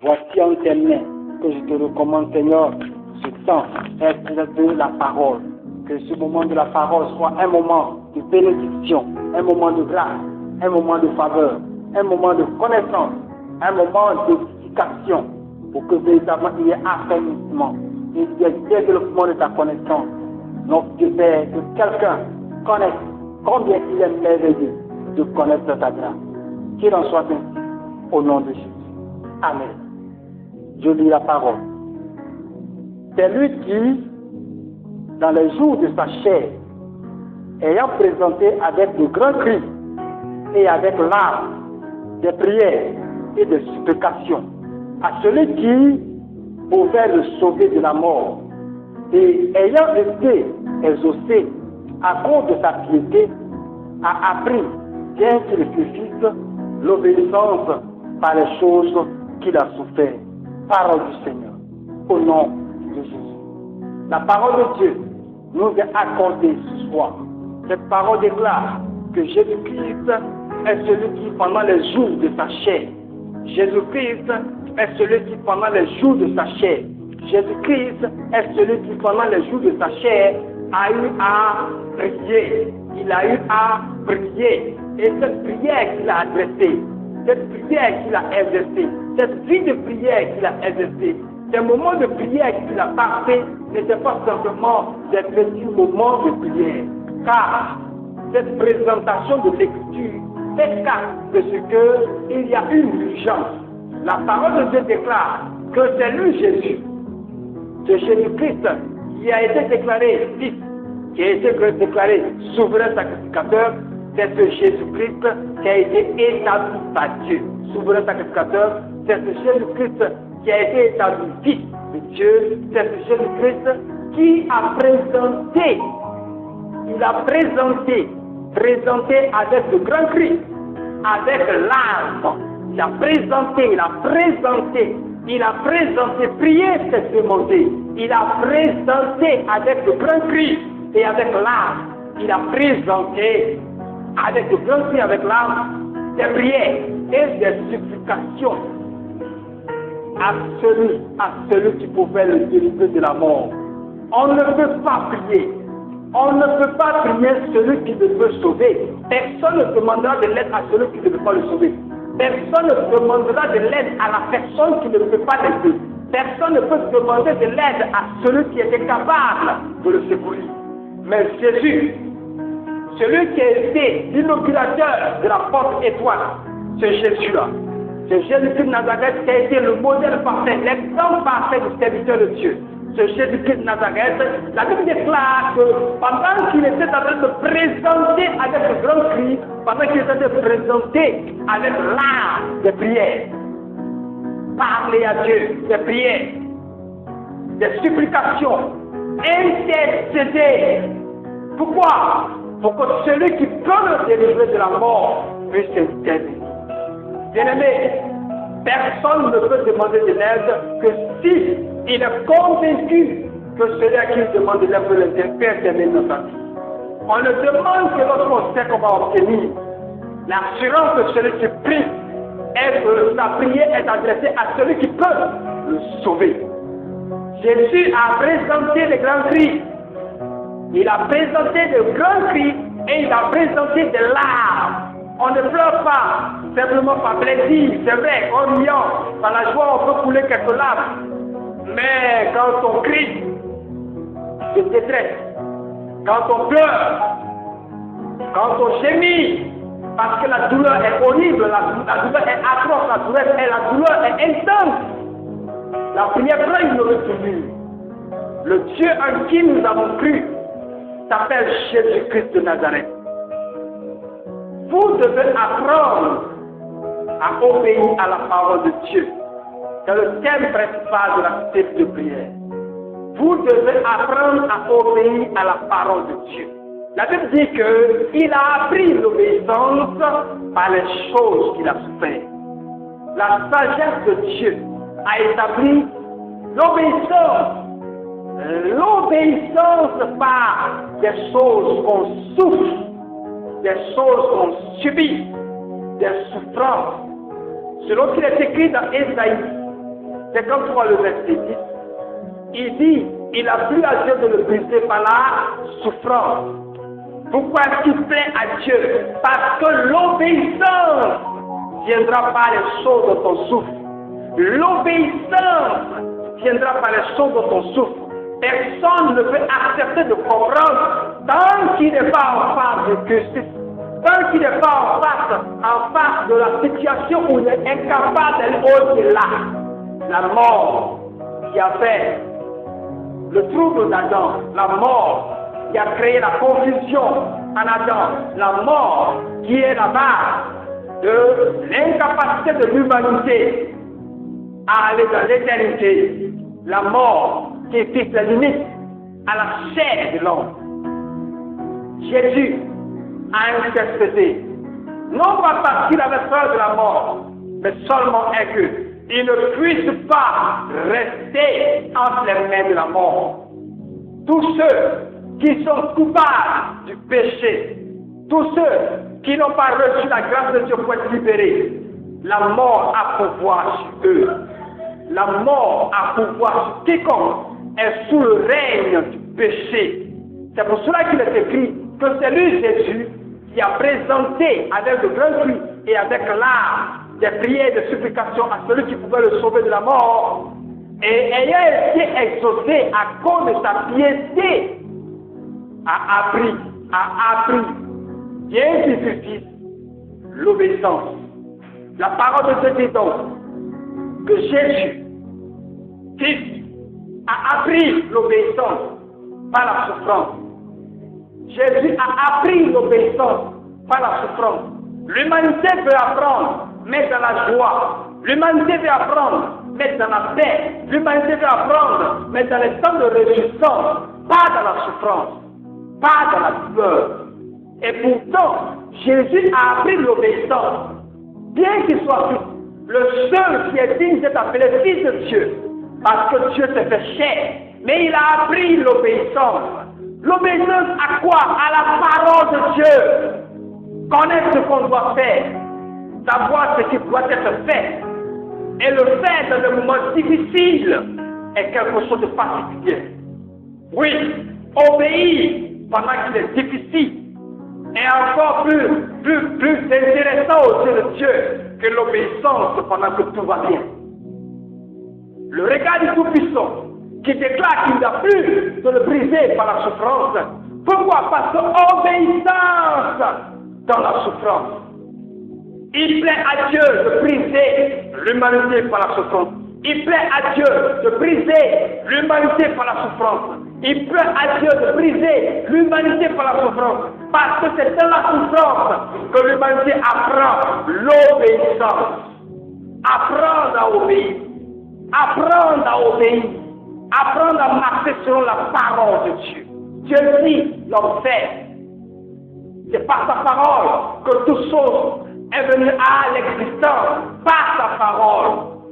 Voici en tes mains que je te recommande, Seigneur, ce temps est de la parole. Que ce moment de la parole soit un moment de bénédiction, un moment de grâce, un moment de faveur, un moment de connaissance, un moment d'édification, pour que véritablement il y ait affaiblissement, il y ait développement de ta connaissance. Donc, Dieu Père, que quelqu'un connaisse combien il est merveilleux de connaître ta grâce. Qu'il en soit ainsi, au nom de Jésus. Amen. Je lis la parole. C'est lui qui, dans les jours de sa chair, ayant présenté avec de grands cris et avec larmes, des prières et des supplications, à celui qui pouvait le sauver de la mort, et ayant été exaucé à cause de sa piété, a appris, bien qu'il suffise, l'obéissance par les choses qu'il a souffert. Parole du Seigneur, au nom de Jésus. La parole de Dieu nous est accordée ce soir. Cette parole déclare que Jésus-Christ est celui qui, pendant les jours de sa chair, Jésus-Christ est celui qui, pendant les jours de sa chair, Jésus-Christ est celui qui, pendant les jours de sa chair, a eu à prier. Il a eu à prier. Et cette prière qu'il a adressée, cette prière qu'il a exercée, cette vie de prière qu'il a exercée, ces moments de prière qu'il a passés n'étaient pas simplement des petits moments de prière. Car cette présentation de l'écriture fait cas de ce qu'il y a une urgence. La parole de Dieu déclare que c'est lui Jésus, c'est Jésus-Christ qui a été déclaré fils, qui a été déclaré souverain sacrificateur. C'est ce Jésus-Christ qui a été établi par Dieu. Souverain sacrificateur, c'est ce Jésus-Christ qui a été établi fils de Dieu. C'est ce Jésus-Christ qui a présenté, il a présenté avec de grands cris, avec larmes. Il a présenté, prier, c'est demander. Il a présenté avec de grands cris et avec larmes. Il a présenté avec de grands cris, avec larmes, des prières et des supplications à celui qui pouvait le délivrer de la mort. On ne peut pas prier. On ne peut pas prier celui qui ne peut sauver. Personne ne demandera de l'aide à celui qui ne peut pas le sauver. Personne ne demandera de l'aide à la personne qui ne peut pas l'aider. Personne ne peut demander de l'aide à celui qui était capable de le secourir. Mais Jésus, celui qui a été l'inaugurateur de la porte étoile, c'est Jésus-là. C'est Jésus-Christ de Nazareth qui a été le modèle parfait, l'exemple parfait du serviteur de Dieu. C'est Jésus-Christ de Nazareth. La Bible déclare que pendant qu'il était en train de présenter avec de grands cris, pendant qu'il était en train de présenter avec l'art des prières, parler à Dieu, des prières, des supplications, intercéder. Pourquoi? Pour que celui qui peut le délivrer de la mort puisse intervenir. Bien-aimé, personne ne peut demander de l'aide que si il est convaincu que celui à qui il demande de l'aide peut intervenir dans sa vie. On ne demande que lorsqu'on sait qu'on va obtenir l'assurance que celui qui prie et que sa prière est adressée à celui qui peut le sauver. Jésus a présenté les grands cris. Il a présenté de grands cris et il a présenté des larmes. On ne pleure pas simplement par plaisir, c'est vrai, en riant, par la joie on peut couler quelques larmes. Mais quand on crie de détresse, quand on pleure, quand on gémit, parce que la douleur est horrible, la douleur est atroce, la douleur est intense, la prière prend une retournure. Le Dieu en qui nous avons cru s'appelle Jésus-Christ de Nazareth. Vous devez apprendre à obéir à la parole de Dieu. C'est le thème principal de la série de prière. Vous devez apprendre à obéir à la parole de Dieu. La Bible dit qu'il a appris l'obéissance par les choses qu'il a souffert. La sagesse de Dieu a établi l'obéissance. L'obéissance par des choses qu'on souffre, des choses qu'on subit, des souffrances. Selon qu'il est écrit dans Ésaïe, C'est comme pour le verset 10. Il dit, il a plu à Dieu de le briser par la souffrance. Pourquoi est-ce qu'il plaît à Dieu? Parce que l'obéissance viendra par les choses de ton souffle. L'obéissance viendra par les choses de ton souffle. Personne ne peut accepter de comprendre tant qu'il n'est pas en face de Christ. Tant qu'il n'est pas en face de la situation où il est incapable d'aller au-delà. La mort qui a fait le trouble d'Adam, la mort qui a créé la confusion en Adam, la mort qui est la base de l'incapacité de l'humanité à aller dans l'éternité, la mort qui fixe la limite à la chair de l'homme. Jésus a intercédé, non pas parce qu'il avait peur de la mort, mais seulement est que il ne puisse pas rester entre les mains de la mort. Tous ceux qui sont coupables du péché, tous ceux qui n'ont pas reçu la grâce de Dieu pour être libérés, la mort a pouvoir sur eux. La mort a pouvoir sur quiconque est sous le règne du péché. C'est pour cela qu'il est écrit que c'est lui, Jésus, qui a présenté avec de grands cris et avec l'âme des prières de supplication à celui qui pouvait le sauver de la mort. Et ayant été exaucé à cause de sa piété, a appris, bien qu'il suffise, l'obéissance. La parole de Dieu dit donc que Jésus, Christ, a appris l'obéissance par la souffrance. Jésus a appris l'obéissance par la souffrance. L'humanité veut apprendre, mais dans la joie. L'humanité veut apprendre, mais dans la paix. L'humanité veut apprendre, mais dans les temps de résistance, pas dans la souffrance, pas dans la douleur. Et pourtant, Jésus a appris l'obéissance. Bien qu'il soit le seul qui est digne d'être appelé fils de Dieu, parce que Dieu s'est fait chair, mais il a appris l'obéissance. L'obéissance à quoi? À la parole de Dieu. Connaître ce qu'on doit faire, savoir ce qui doit être fait, et le faire dans des moments difficiles est quelque chose de particulier. Oui, obéir pendant qu'il est difficile est encore plus intéressant aux yeux de Dieu que l'obéissance pendant que tout va bien. Le regard du Tout-Puissant qui déclare qu'il n'a plus de le briser par la souffrance. Pourquoi? Parce que obéissance dans la souffrance. Il plaît à Dieu de briser l'humanité par la souffrance. Il plaît à Dieu de briser l'humanité par la souffrance. Il plaît à Dieu de briser l'humanité par la souffrance. Parce que c'est dans la souffrance que l'humanité apprend l'obéissance. Apprendre à obéir. Apprendre à obéir. Apprendre à marcher selon la parole de Dieu. Dieu dit, l'homme fait. C'est par sa parole que toute chose est venue à l'existence. Par sa parole.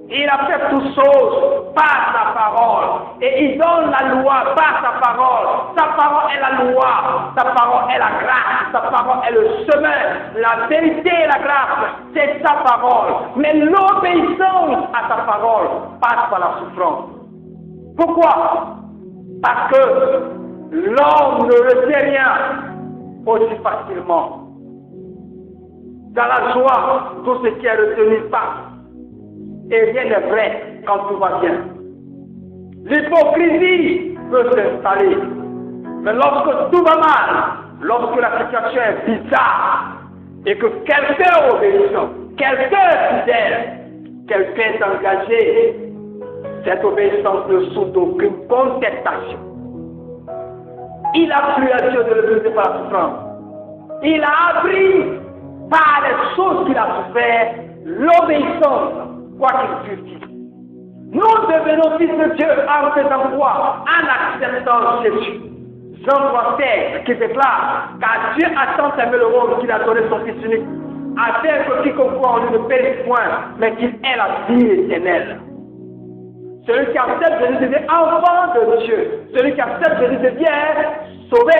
Il a fait toutes choses par sa parole. Et il donne la loi par sa parole. Sa parole est la loi. Sa parole est la grâce. Sa parole est le chemin. La vérité et la grâce, c'est sa parole. Mais l'obéissance à sa parole passe par la souffrance. Pourquoi? Parce que l'homme ne retient rien aussi facilement. Dans la joie, tout ce qui est retenu passe. Et rien n'est vrai quand tout va bien. L'hypocrisie peut s'installer. Mais lorsque tout va mal, lorsque la situation est bizarre, et que quelqu'un est obéissant, quelqu'un est fidèle, quelqu'un est engagé, cette obéissance ne souffre d'aucune contestation. Il a plu à Dieu de le briser par la souffrance. Il a appris par les choses qu'il a souffert l'obéissance, quoi qu'il fût. Nous devenons fils de Dieu en faisant quoi? En acceptant Jésus. Jean 3,16 qui déclare car Dieu a tant aimé le monde qu'il a donné son Fils unique, afin que quiconque croit en lui ne périsse point, mais qu'il ait la vie éternelle. Celui qui accepte Jésus devient enfant de Dieu. Celui qui accepte Jésus devient sauvé.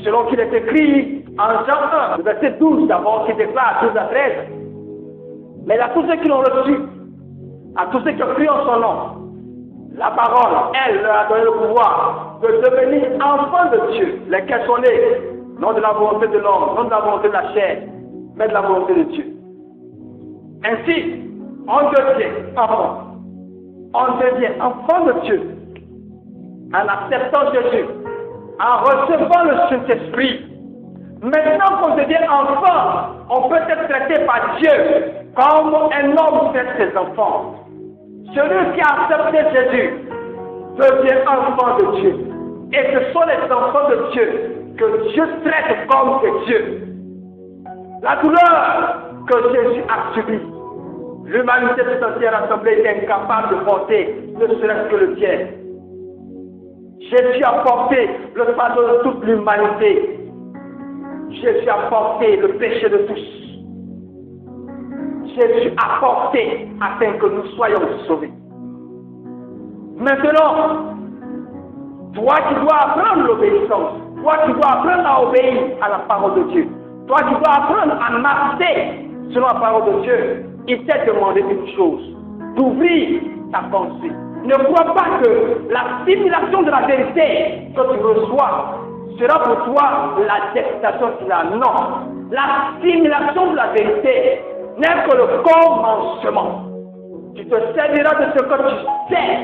Selon qu'il est écrit en Jean 1, le verset 12 d'abord, qui déclare 12 à 13. Mais là, tous ceux qui l'ont reçu, à tous ceux qui crient en son nom. La parole, elle leur a donné le pouvoir de devenir enfants de Dieu, lesquels sont nés, non de la volonté de l'homme, non de la volonté de la chair, mais de la volonté de Dieu. Ainsi, on devient enfant. On devient enfant de Dieu en acceptant Jésus, en recevant le Saint-Esprit. Maintenant qu'on devient enfant, on peut être traité par Dieu comme un homme traite ses enfants. Celui qui a accepté Jésus devient enfant de Dieu. Et ce sont les enfants de Dieu que Dieu traite comme des dieux. La douleur que Jésus a subie, l'humanité tout entière assemblée est incapable de porter, ne serait-ce que le ciel. Jésus a porté le fardeau de toute l'humanité. Jésus a porté le péché de tous. Jésus a porté afin que nous soyons sauvés. Maintenant, toi qui dois apprendre l'obéissance, toi qui dois apprendre à obéir à la parole de Dieu, toi qui dois apprendre à marcher selon la parole de Dieu, il t'est demandé une chose, d'ouvrir ta pensée. Ne crois pas que l'assimilation de la vérité que tu reçois sera pour toi l'acceptation de la non. L'assimilation de la vérité n'est que le commencement. Tu te serviras de ce que tu sais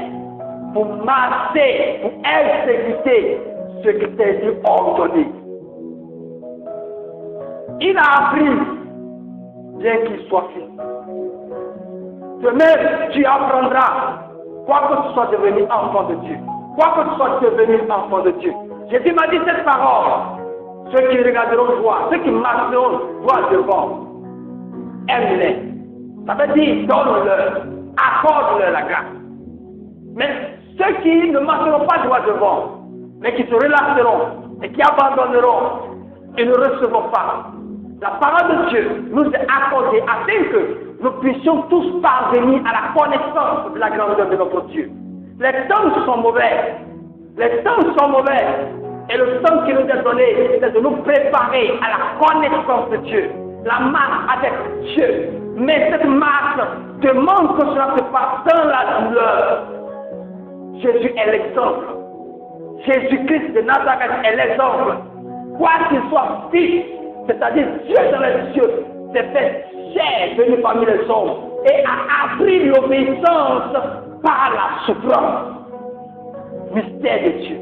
pour marcher, pour exécuter ce qui t'a été ordonné. Il a appris, bien qu'il soit fils. De même, tu apprendras, quoi que tu sois devenu enfant de Dieu, quoi que tu sois devenu enfant de Dieu. Jésus m'a dit cette parole. Ceux qui regarderont droit, ceux qui marcheront droit devant, aime-les. Ça veut dire donne-leur, accorde-leur la grâce. Mais ceux qui ne marcheront pas droit devant, mais qui se relâcheront et qui abandonneront, ils ne recevront pas. La parole de Dieu nous est accordée afin que nous puissions tous parvenir à la connaissance de la grandeur de notre Dieu. Les temps sont mauvais. Les temps sont mauvais. Et le temps qui nous est donné, c'est de nous préparer à la connaissance de Dieu. La marche avec Dieu. Mais cette marche demande que cela se passe dans la douleur. Jésus est l'exemple. Jésus-Christ de Nazareth est l'exemple. Quoi qu'il soit fils, c'est-à-dire Dieu dans les cieux, s'est fait chair venu parmi les hommes et a appris l'obéissance par la souffrance. Mystère de Dieu.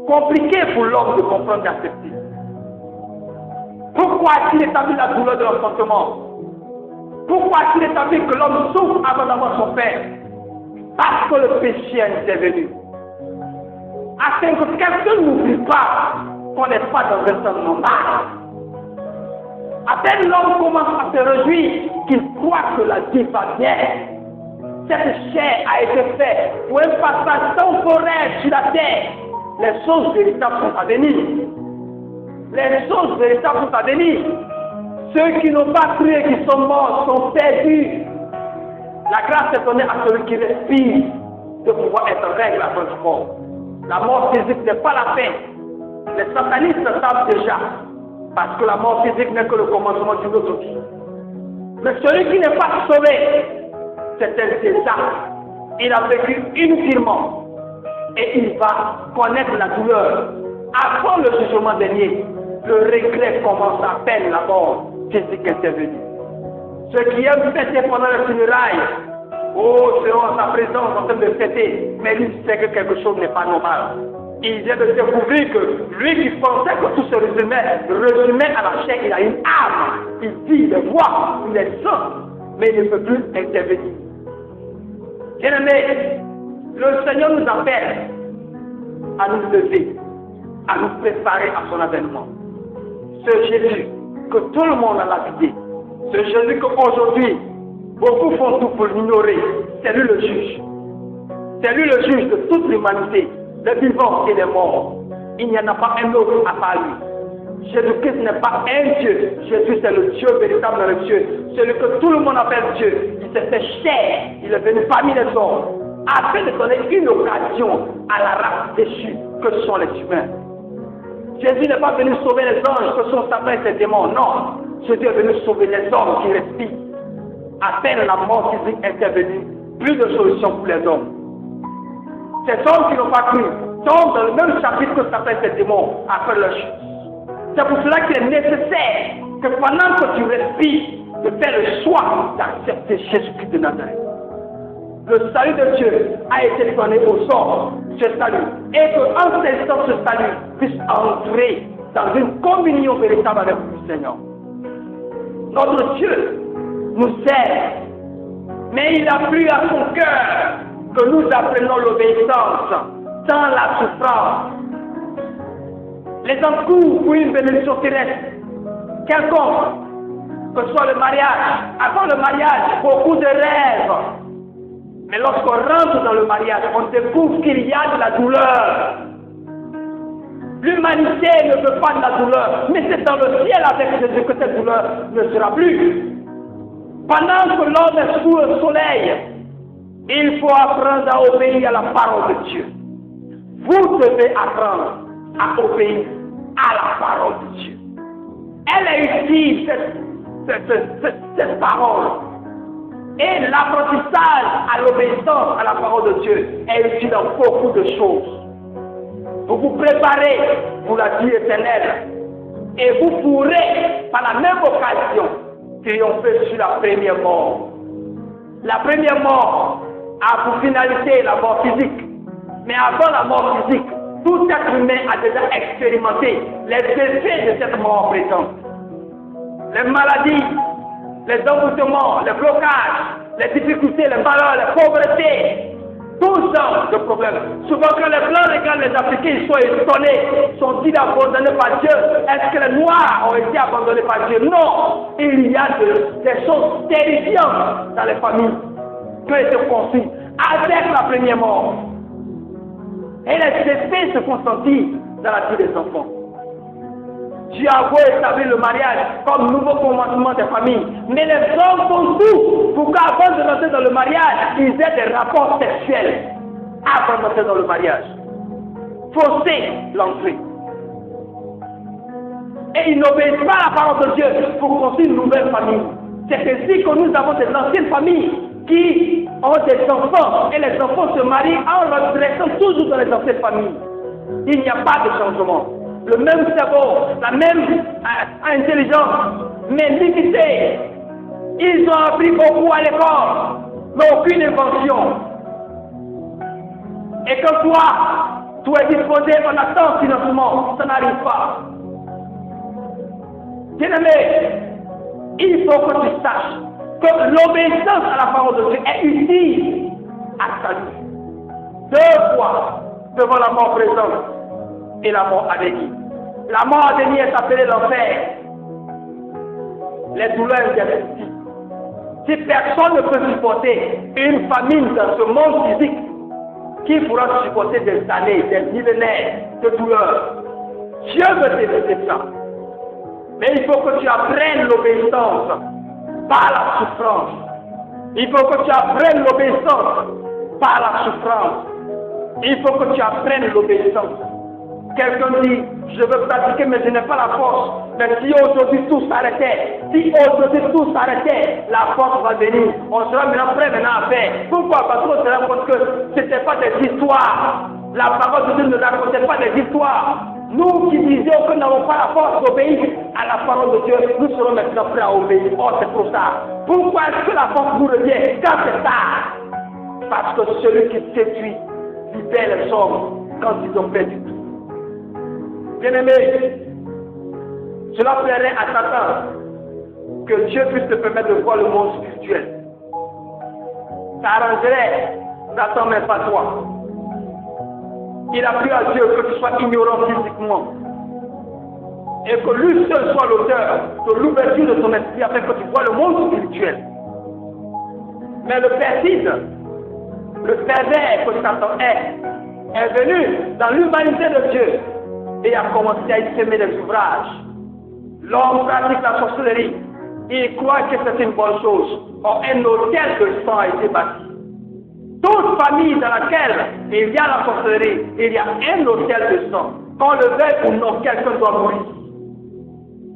Compliqué pour l'homme de comprendre et d'accepter. Pourquoi a-t-il établi la douleur de l'enfantement? Pourquoi a-t-il établi que l'homme souffre avant d'avoir son père? Parce que le péché est intervenu. Afin que quelqu'un n'oublie pas qu'on n'est pas dans un temps normal. À peine l'homme commence à se réjouir qu'il croit que la vie va bien. Cette chair a été faite pour un passage temporaire sur la terre. Les choses véritables sont à venir. Les choses véritables sont à venir. Ceux qui n'ont pas cru et qui sont morts sont perdus. La grâce est donnée à celui qui respire de pouvoir être règle à votre corps. La mort physique n'est pas la fin. Les satanistes le savent déjà. Parce que la mort physique n'est que le commencement d'une autre vie. Mais celui qui n'est pas sauvé, c'est un désastre. Il a vécu inutilement. Et il va connaître la douleur. Avant le jugement dernier, le regret commence à peine la mort physique intervenue. Ceux qui aiment fêter pendant les funérailles, seront en sa présence en train de fêter, mais lui sait que quelque chose n'est pas normal. Il vient de découvrir que lui qui pensait que tout se résumait à la chair, il a une âme, il dit, il voit, il est saint, mais il ne peut plus intervenir. Bien-aimés, le Seigneur nous appelle à nous lever, à nous préparer à son avènement. Ce Jésus que tout le monde a lapidé, ce Jésus qu'aujourd'hui, beaucoup font tout pour l'ignorer, c'est lui le juge. C'est lui le juge de toute l'humanité, les vivants et les morts. Il n'y en a pas un autre à part lui. Jésus-Christ n'est pas un Dieu. Jésus c'est le Dieu véritable dans les cieux. Celui que tout le monde appelle Dieu. Il s'est fait chair. Il est venu parmi les hommes afin de donner une occasion à la race déchue que sont les humains. Jésus n'est pas venu sauver les anges que sont Satan et ses démons. Non. Jésus est venu sauver les hommes qui respirent. À peine la mort physique intervenue, plus de solution pour les hommes. Ces hommes qui n'ont pas cru tombent dans le même chapitre que s'appelle ces démons après leur chute. C'est pour cela qu'il est nécessaire que pendant que tu respires, de faire le choix d'accepter Jésus-Christ de Nazareth. Le salut de Dieu a été donné aux hommes, ce salut, et qu'en saisissant ce salut puisse entrer dans une communion véritable avec le Seigneur. Notre Dieu nous aime, mais il a plu à son cœur que nous apprenons l'obéissance dans la souffrance. Les encours pour une bénédiction terrestre, quelconque, que ce soit le mariage. Avant le mariage, beaucoup de rêves. Mais lorsqu'on rentre dans le mariage, on découvre qu'il y a de la douleur. L'humanité ne veut pas de la douleur, mais c'est dans le ciel avec Jésus que cette douleur ne sera plus. Pendant que l'homme est sous le soleil, il faut apprendre à obéir à la parole de Dieu. Vous devez apprendre à obéir à la parole de Dieu. Elle est utile, cette parole. Et l'apprentissage à l'obéissance à la parole de Dieu est utile dans beaucoup de choses. Vous vous préparez pour la vie éternelle. Et vous pourrez, par la même occasion, triompher sur la première mort. La première mort a pour finalité la mort physique. Mais avant la mort physique, tout être humain a déjà expérimenté les effets de cette mort présente. Les maladies, les emboutements, les blocages, les difficultés, les malheurs, les pauvretés, tout genre de problèmes. Souvent quand les Blancs regardent les Africains, ils sont étonnés, sont dit abandonnés par Dieu. Est-ce que les Noirs ont été abandonnés par Dieu? Non, il y a des choses terrifiantes dans les familles qui ont été construites avec la première mort. Et les effets se font sentir dans la vie des enfants. Dieu a beau établir le mariage comme nouveau commencement des familles, mais les hommes font tout pour qu'avant de rentrer dans le mariage, ils aient des rapports sexuels avant d'entrer dans le mariage. Fausser l'entrée. Et ils n'obéissent pas à la parole de Dieu pour construire une nouvelle famille. C'est ainsi que nous avons des anciennes familles qui ont des enfants et les enfants se marient en restant toujours dans les anciennes familles. Il n'y a pas de changement. Le même cerveau, la même intelligence, mais limitée. Ils ont appris beaucoup à l'école, mais aucune invention. Et quand toi, tu es disposé, on attend financement, ça n'arrive pas. Bien-aimé, il faut que tu saches que l'obéissance à la parole de Dieu est utile à ta vie. 2 fois devant la mort présente et la mort à venir. La mort à venir est appelée l'enfer. Les douleurs indescriptibles. Si personne ne peut supporter une famine dans ce monde physique, qui pourra supporter des années, des millénaires de douleurs? Dieu veut t'éviter ça. Mais il faut que tu apprennes l'obéissance par la souffrance. Il faut que tu apprennes l'obéissance par la souffrance. Il faut que tu apprennes l'obéissance. Quelqu'un dit, je veux pratiquer mais je n'ai pas la force. Mais si aujourd'hui tout s'arrêtait, la force va venir. On sera maintenant prêt à faire. Pourquoi? Parce qu'on se rend compte que ce n'était pas des histoires. La parole de Dieu ne racontait pas des histoires. Nous qui disions que nous n'avons pas la force d'obéir à la parole de Dieu, nous serons maintenant prêts à obéir. Oh, c'est trop tard. Pourquoi est-ce que la force nous revient quand c'est tard? Parce que celui qui séduit libère les hommes quand ils ont perdu tout. Bien-aimé, cela plairait à Satan que Dieu puisse te permettre de voir le monde spirituel. Ça arrangerait Satan, mais pas toi. Il a plu à Dieu que tu sois ignorant physiquement et que lui seul soit l'auteur de l'ouverture de ton esprit afin que tu vois le monde spirituel. Mais le perfide, le pervers que Satan est venu dans l'humanité de Dieu et a commencé à y semer des ouvrages. L'homme pratique la sorcellerie. Il croit que c'est une bonne chose. Or, un hôtel de sang a été bâti. Toute famille dans laquelle il y a la sorcellerie, il y a un hôtel de sang. Qu'on le veuille ou non, quelqu'un doit mourir.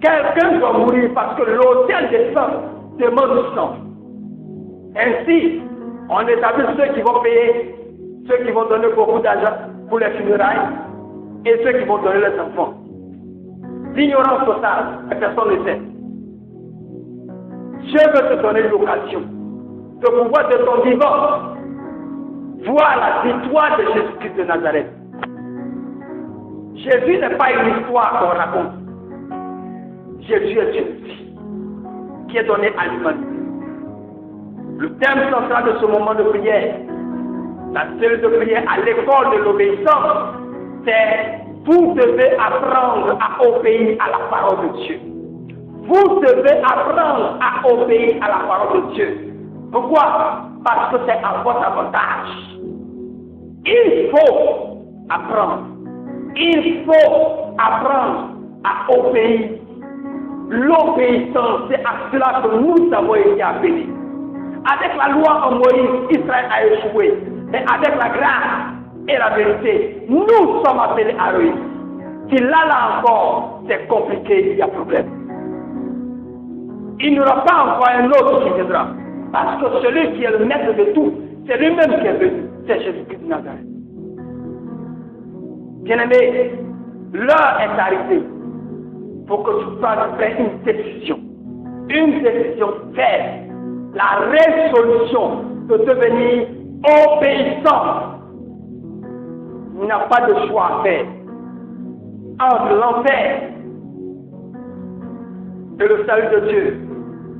Quelqu'un doit mourir parce que l'hôtel de sang demande du sang. Ainsi, on établit ceux qui vont payer, ceux qui vont donner beaucoup d'argent pour les funérailles et ceux qui vont donner les enfants. L'ignorance totale, personne ne sait. Dieu veut te donner l'occasion de pouvoir de ton vivant voir la victoire de Jésus-Christ de Nazareth. Jésus n'est pas une histoire qu'on raconte. Jésus est une vie qui est donnée à l'humanité. Le thème central de ce moment de prière, la cellule de prière à l'école de l'obéissance, c'est vous devez apprendre à obéir à la parole de Dieu. Vous devez apprendre à obéir à la parole de Dieu. Pourquoi? Parce que c'est à votre avantage. Il faut apprendre. Il faut apprendre à obéir. L'obéissance, c'est à cela que nous avons été appelés. Avec la loi en Moïse, Israël a échoué. Mais avec la grâce et la vérité, nous sommes appelés à réussir. Si là encore, c'est compliqué, il y a problème. Il n'y aura pas encore un autre qui viendra. Parce que celui qui est le maître de tout, c'est lui-même qui est venu. C'est Jésus-Christ de Nazareth. Bien-aimé, l'heure est arrivée pour que tu fasses une décision. Une décision ferme. La résolution de devenir obéissant. Il n'y a pas de choix à faire. Entre l'enfer et le salut de Dieu,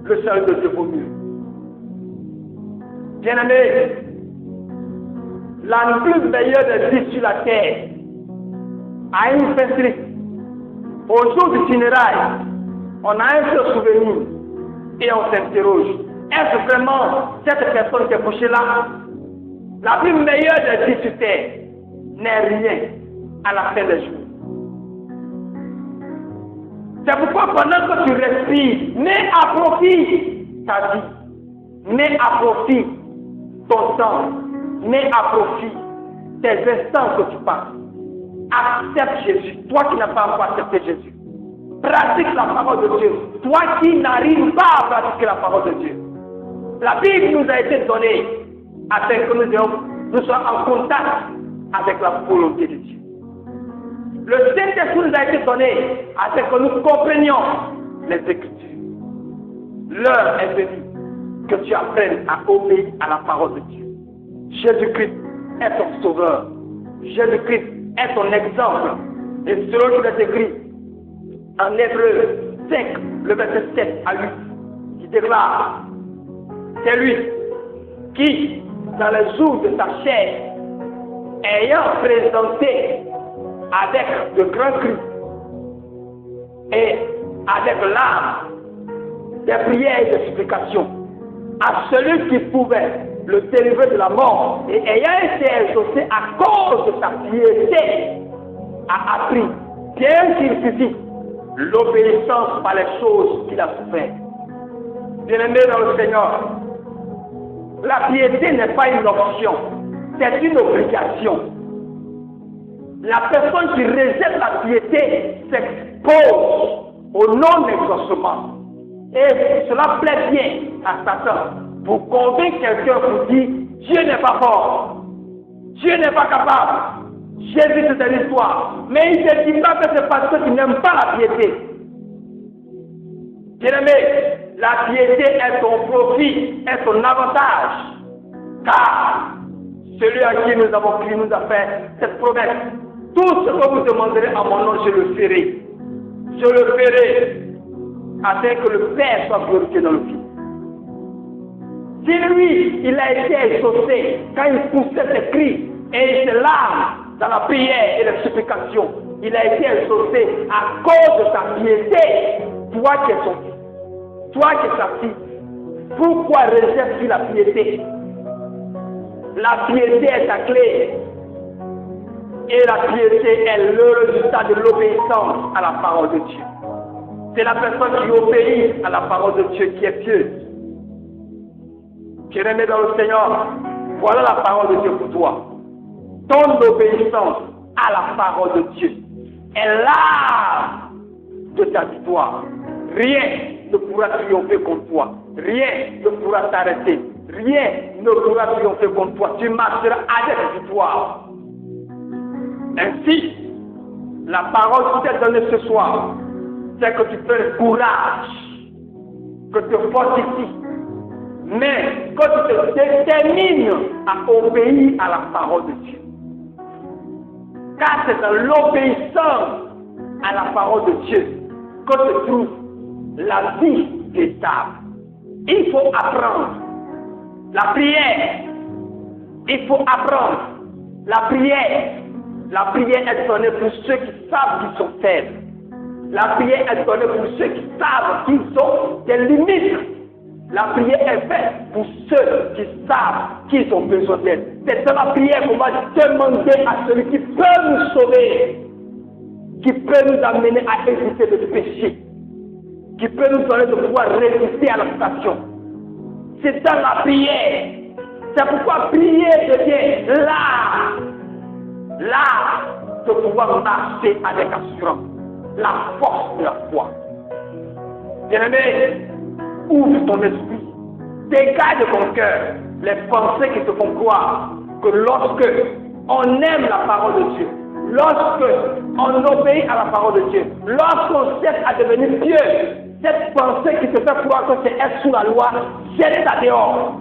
le salut de Dieu vaut mieux. Bien-aimé, la plus meilleure des vies sur la terre a une fin triste. Au jour du funérail, on a un seul souvenir et on s'interroge. Est-ce vraiment cette personne qui est couchée là? La plus meilleure des vies sur terre n'est rien à la fin des jours. C'est pourquoi pendant que tu respires, mets à profit ta vie, mets à profit ton temps, mets à profit tes instants que tu passes. Accepte Jésus, toi qui n'as pas encore accepté Jésus. Pratique la parole de Dieu, toi qui n'arrives pas à pratiquer la parole de Dieu. La Bible nous a été donnée afin que nous soyons en contact avec la volonté de Dieu. Le Saint-Esprit nous a été donné afin que nous comprenions les Écritures. L'heure est venue que tu apprennes à obéir à la parole de Dieu. Jésus-Christ est ton sauveur. Jésus-Christ est ton exemple. Et selon qu'il est écrit en Hébreux 5, le verset 7 à 8, qui déclare: c'est lui qui, dans les jours de sa chair, ayant présenté avec de grands cris et avec larmes des prières et des supplications à celui qui pouvait le délivrer de la mort et ayant été exaucé à cause de sa piété, a appris, bien qu'il fût l'obéissance par les choses qu'il a souffert. Bien-aimé dans le Seigneur, la piété n'est pas une option, c'est une obligation. La personne qui rejette la piété s'expose au non-exaucement. Et cela plaît bien à Satan pour convaincre quelqu'un pour dire Dieu n'est pas fort, Dieu n'est pas capable, Jésus c'est une histoire. Mais il ne dit pas que c'est parce que tu n'aimes pas la piété. Bien-aimé, la piété est ton profit, est ton avantage. Car celui à qui nous avons crié nous a fait cette promesse. Tout ce que vous demanderez à mon nom, je le ferai. Je le ferai afin que le Père soit glorifié dans le Fils. Si lui, il a été exaucé quand il poussait ses cris et ses larmes dans la prière et la supplication, il a été exaucé à cause de sa piété. Toi qui es son fils, toi qui es sa fille, pourquoi rejettes-tu la piété? La piété est ta clé. Et la piété est le résultat de l'obéissance à la parole de Dieu. C'est la personne qui obéit à la parole de Dieu qui est pieuse. Bien-aimé dans le Seigneur, voilà la parole de Dieu pour toi. Ton obéissance à la parole de Dieu est l'arme de ta victoire. Rien ne pourra triompher contre toi. Rien ne pourra t'arrêter. rien ne pourra triompher contre toi. Tu marcheras avec victoire. Ainsi, la parole qui t'est donnée ce soir, c'est que tu prennes courage, que tu te fortifies, mais que tu te détermines à obéir à la parole de Dieu. Car c'est dans l'obéissance à la parole de Dieu que se trouve la vie véritable. Il faut apprendre la prière. Il faut apprendre la prière. La prière est donnée pour ceux qui savent qu'ils sont faibles. La prière est donnée pour ceux qui savent qu'ils ont des limites. La prière est faite pour ceux qui savent qu'ils ont besoin d'aide. C'est dans la prière qu'on va demander à celui qui peut nous sauver, qui peut nous amener à éviter le péché, qui peut nous donner de pouvoir résister à la tentation. C'est dans la prière. C'est pourquoi prier devient l'art de pouvoir marcher avec assurance, la force de la foi. Bien-aimé, ouvre ton esprit, dégage de ton cœur les pensées qui te font croire que lorsque on aime la parole de Dieu, lorsque on obéit à la parole de Dieu, lorsqu'on cesse à devenir pieux, cette pensée qui te fait croire que c'est être sous la loi, jette ça dehors.